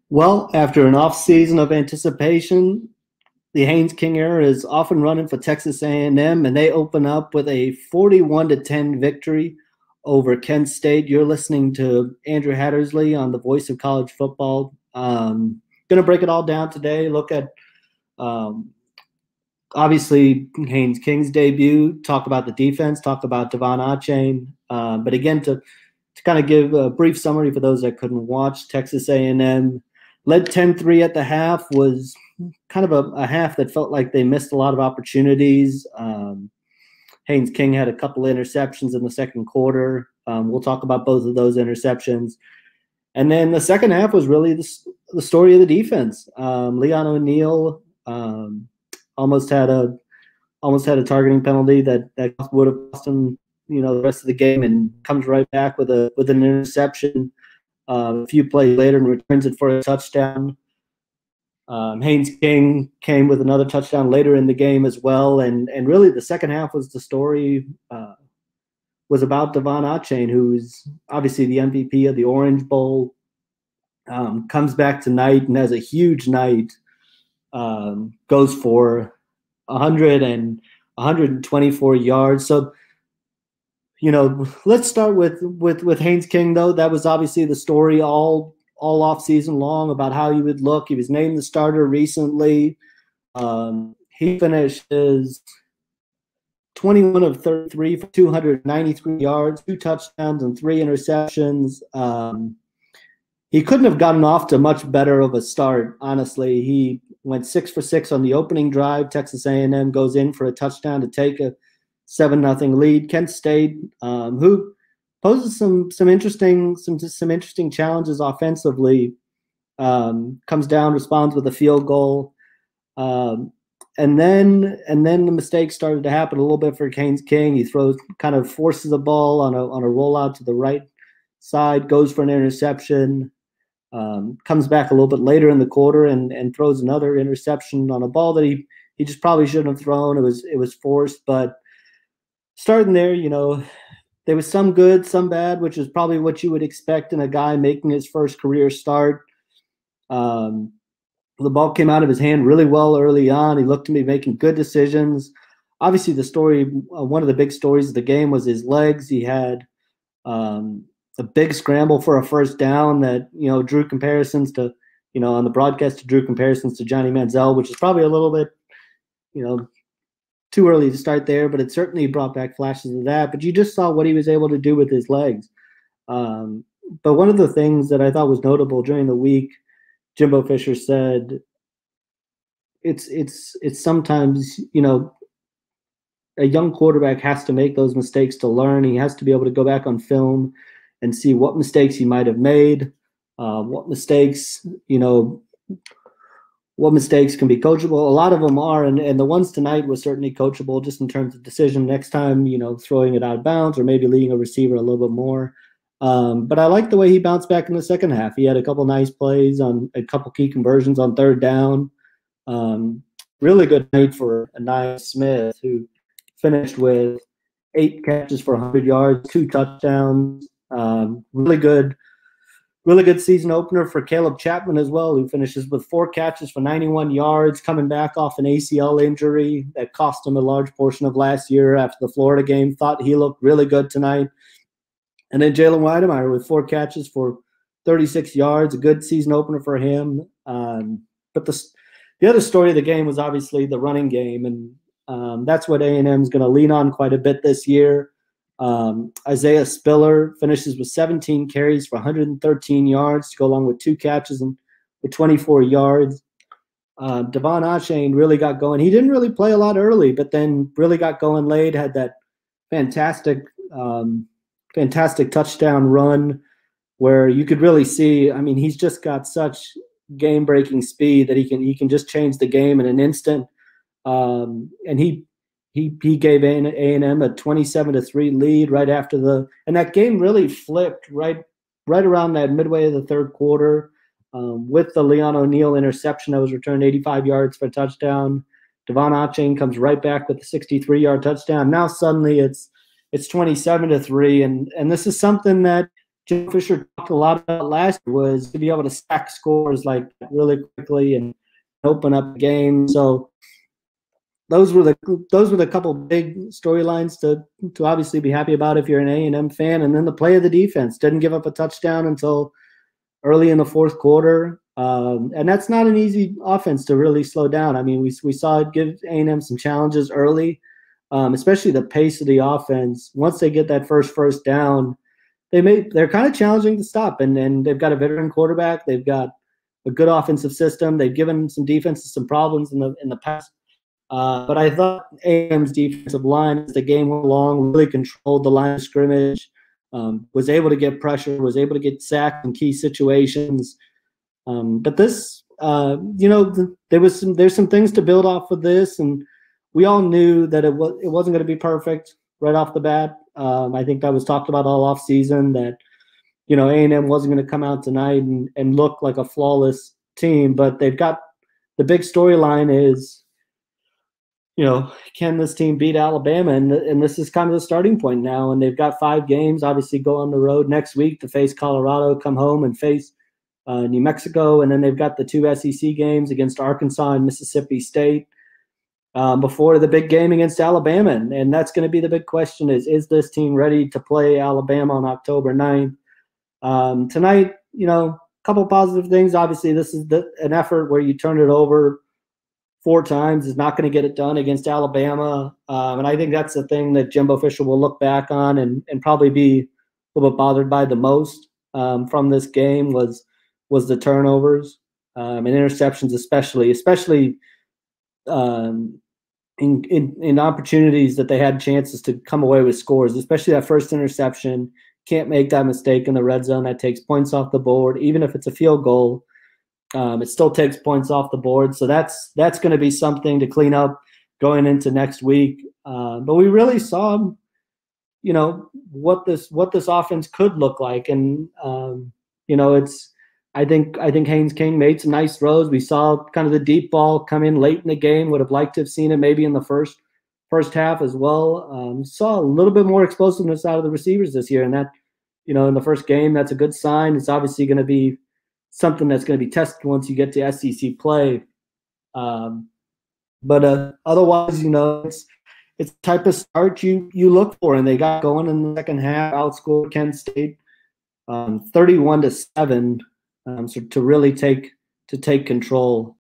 Well, after an off season of anticipation, the Haynes King era is off and running for Texas A&M, and they open up with a 41-10 victory over Kent State. You're listening to Andrew Hattersley on the Voice of College Football. Going to break it all down today. Look at um, obviously Haynes King's debut. Talk about the defense. Talk about Devon Achane. But again, to kind of give a brief summary for those that couldn't watch, Texas A&M led 10-3 at the half, was kind of a half that felt like they missed a lot of opportunities. Haynes King had a couple of interceptions in the second quarter. We'll talk about both of those interceptions. And then the second half was really the story of the defense. Leon O'Neal almost had a targeting penalty that would have cost him, the rest of the game, and comes right back with an interception a few plays later and returns it for a touchdown. Haynes King came with another touchdown later in the game as well, and really the second half was the story was about Devon Achane, who's obviously the MVP of the Orange Bowl. Comes back tonight and has a huge night. Goes for 100 and 124 yards. So, let's start with Haynes King, though. That was obviously the story all off season long about how he would look. He was named the starter recently. He finished his 21 of 33 for 293 yards, 2 touchdowns, and 3 interceptions. He couldn't have gotten off to much better of a start, honestly. He went 6 for 6 on the opening drive. Texas A&M goes in for a touchdown to take a 7-0 lead. Kent State, who poses some interesting challenges offensively, comes down, responds with a field goal, and then the mistakes started to happen a little bit for Haynes King. He forces the ball on a rollout to the right side, goes for an interception. Comes back a little bit later in the quarter and throws another interception on a ball that he just probably shouldn't have thrown. It was forced, but starting there, there was some good, some bad, which is probably what you would expect in a guy making his first career start. The ball came out of his hand really well early on. He looked to be making good decisions. Obviously, the story, one of the big stories of the game was his legs. He had a big scramble for a first down that, drew comparisons to, on the broadcast, drew comparisons to Johnny Manziel, which is probably a little bit, too early to start there, but it certainly brought back flashes of that. But you just saw what he was able to do with his legs. But one of the things that I thought was notable during the week, Jimbo Fisher said, it's sometimes, a young quarterback has to make those mistakes to learn. He has to be able to go back on film and see what mistakes he might have made, what mistakes can be coachable. A lot of them are, and the ones tonight was certainly coachable just in terms of decision. Next time, throwing it out of bounds or maybe leading a receiver a little bit more. But I like the way he bounced back in the second half. He had a couple nice plays on a couple key conversions on third down. Really good night for Anaya Smith, who finished with 8 catches for 100 yards, 2 touchdowns. Really good season opener for Caleb Chapman as well, who finishes with 4 catches for 91 yards, coming back off an ACL injury that cost him a large portion of last year after the Florida game. Thought he looked really good tonight. And then Jalen Weidemeyer with 4 catches for 36 yards, a good season opener for him. But the other story of the game was obviously the running game, and that's what A&M is going to lean on quite a bit this year. Isaiah Spiller finishes with 17 carries for 113 yards to go along with 2 catches and for 24 yards. Devon Achane really got going. He didn't really play a lot early, but then really got going late, had that fantastic touchdown run where you could really see, he's just got such game-breaking speed that he can just change the game in an instant. And he gave A&M a 27-3 lead right after and that game really flipped right around that midway of the third quarter with the Leon O'Neal interception that was returned 85 yards for a touchdown. Devon Achane comes right back with a 63-yard touchdown. Now suddenly it's 27-3, and this is something that Joe Fisher talked a lot about last year was to be able to stack scores like really quickly and open up the game. So those were the couple big storylines to obviously be happy about if you're an A&M fan. And then the play of the defense didn't give up a touchdown until early in the fourth quarter. And that's not an easy offense to really slow down. I mean, we saw it give A&M some challenges early, especially the pace of the offense. Once they get that first down, they're kind of challenging to stop. And they've got a veteran quarterback. They've got a good offensive system. They've given some defenses some problems in the past. But I thought A&M's defensive line, as the game went along, really controlled the line of scrimmage, was able to get pressure, was able to get sacked in key situations. But this, there's some things to build off of this, and we all knew that it wasn't going to be perfect right off the bat. I think that was talked about all off season, that A&M wasn't going to come out tonight and look like a flawless team. But they've got the big storyline is, can this team beat Alabama? And this is kind of the starting point now. And they've got 5 games, obviously go on the road next week to face Colorado, come home and face New Mexico. And then they've got the 2 SEC games against Arkansas and Mississippi State before the big game against Alabama. And that's going to be the big question is this team ready to play Alabama on October 9th? Tonight, a couple positive things. Obviously, this is an effort where you turn it over 4 times is not going to get it done against Alabama. And I think that's the thing that Jimbo Fisher will look back on and probably be a little bit bothered by the most from this game was the turnovers and interceptions, especially in opportunities that they had chances to come away with scores, especially that first interception. Can't make that mistake in the red zone. That takes points off the board, even if it's a field goal. It still takes points off the board. So that's going to be something to clean up going into next week. But we really saw, what this offense could look like. And, I think Haynes King made some nice throws. We saw kind of the deep ball come in late in the game. Would have liked to have seen it maybe in the first half as well. Saw a little bit more explosiveness out of the receivers this year. And that, in the first game, that's a good sign. It's obviously going to be something that's going to be tested once you get to SEC play. But otherwise, it's the type of start you look for, and they got going in the second half, outscored Kent State 31-7, so to really take control.